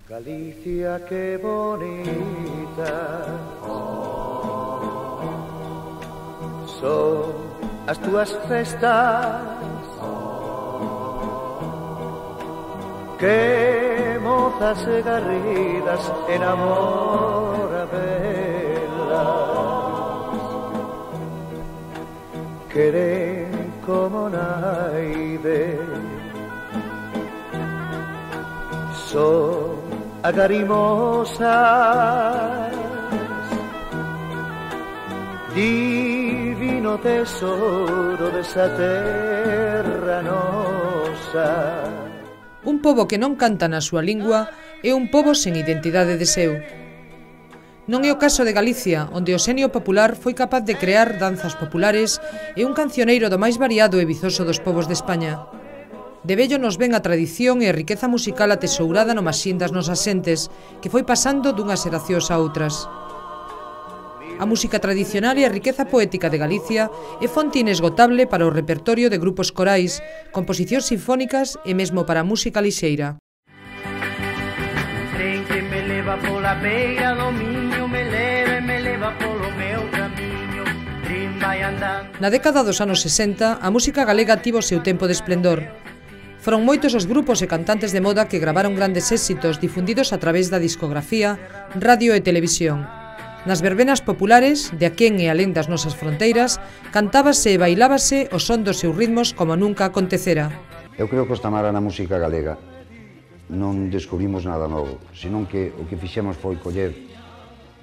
Galicia, qué bonita son as túas festas, que mozas e garridas enamora velas, queren como naide, son agarimosas, divino tesoro desa terra nosa. Un pobo que non canta na súa lingua é un pobo sen identidade de seu. Non é o caso de Galicia, onde o xenio popular foi capaz de crear danzas populares e un cancioneiro do máis variado e vizoso dos povos de España. De vello nos ven a tradición e a riqueza musical atesourada no masín das nosas xentes, que foi pasando dunhas xeracións a outras. A música tradicional e a riqueza poética de Galicia é fonte inesgotable para o repertorio de grupos corais, composicións sinfónicas e mesmo para a música lixeira. Tren que me leva pola beira do Miño, me leva polo meu camiño, tren vai andando. Na década dos anos 60, a música galega tivo o seu tempo de esplendor. Foron moitos os grupos e cantantes de moda que gravaron grandes éxitos difundidos a través da discografía, radio e televisión. Nas verbenas populares, de aquén e alén das nosas fronteiras, cantábase e bailábase o son dos seus ritmos como nunca acontecera. Eu creo que os Tamara na música galega non descubrimos nada novo, senón que o que fixemos foi coller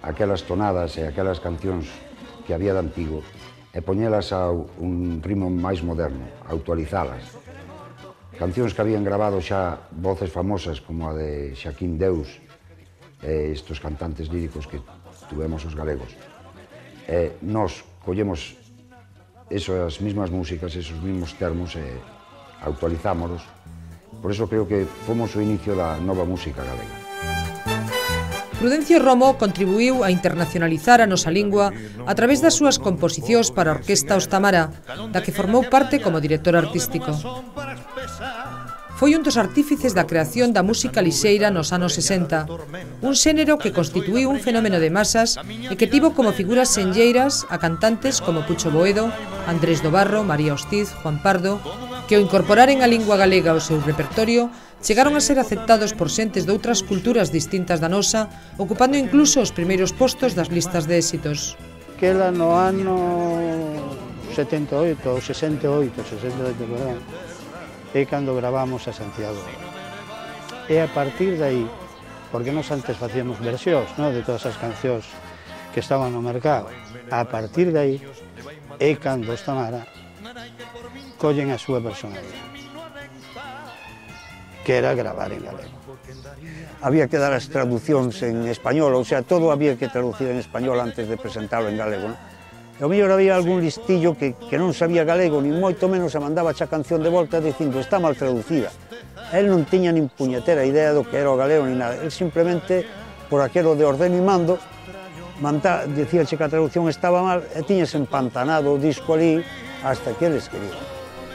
aquelas tonadas e aquelas cancións que había de antigo e poñelas a un ritmo máis moderno, actualizalas. Cancións que habían grabado xa voces famosas como a de Xaquín Deus e estos cantantes líricos que tuvemos os galegos. E nós collemos esas mismas músicas, esos mismos termos e actualizámonos. Por eso creo que fomos o inicio da nova música galega. Prudencio Romo contribuiu a internacionalizar a nosa lingua a través das súas composicións para a Orquesta Os Tamara, da que formou parte como director artístico. Foi un dos artífices da creación da música lixeira nos anos 60, un xénero que constituíu un fenómeno de masas e que tivo como figuras senlleiras a cantantes como Pucho Boedo, Andrés do Barro, María Hostiz, Juan Pardo, que ao incorporaren a lingua galega ao seu repertorio, chegaron a ser aceptados por xentes de outras culturas distintas da nosa, ocupando incluso os primeiros postos das listas de éxitos. Quela no ano 78, 68, perdón, é cando gravamos a Santiago. E a partir de aí, porque nós antes facíamos versións, non, de todas as cancións que estaban no mercado, a partir de aí é cando os Tamara collen a súa personalidade, que era gravar en galego. Había que dar as traducións en español, ou sea, todo había que traducir en español antes de presentarlo en galego, non? E ao mellor había algún listillo que non sabía galego, nin moito menos a mandaba xa canción de volta dicindo está mal traducida. El non tiña nin puñetera idea do que era o galego ni nada. El simplemente, por aquelo de ordeno e mando, dicíache que a traducción estaba mal e tiñas empantanado o disco ali hasta que eles querían.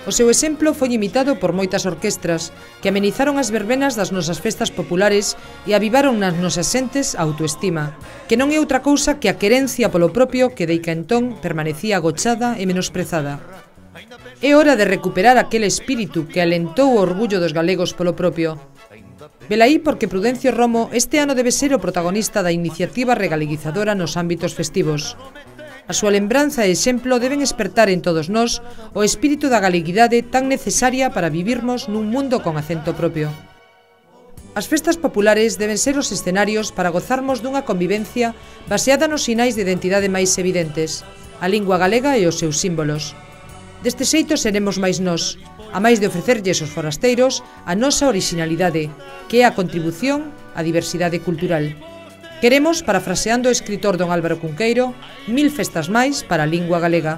O seu exemplo foi imitado por moitas orquestras que amenizaron as verbenas das nosas festas populares e avivaron nas nosas xentes a autoestima, que non é outra cousa que a querencia polo propio que deica entón permanecía agochada e menosprezada. É hora de recuperar aquel espírito que alentou o orgullo dos galegos polo propio. Velaí porque Prudencio Romo este ano debe ser o protagonista da iniciativa regaleguizadora nos ámbitos festivos. A súa lembranza e exemplo deben espertar en todos nós o espírito da galeguidade tan necesaria para vivirmos nun mundo con acento propio. As festas populares deben ser os escenarios para gozarmos dunha convivencia baseada nos sinais de identidade máis evidentes, a lingua galega e os seus símbolos. Deste xeito seremos máis nós, a máis de ofrecerlles aos forasteiros a nosa orixinalidade, que é a contribución á diversidade cultural. Queremos, parafraseando o escritor don Álvaro Cunqueiro, 1000 festas máis para a lingua galega.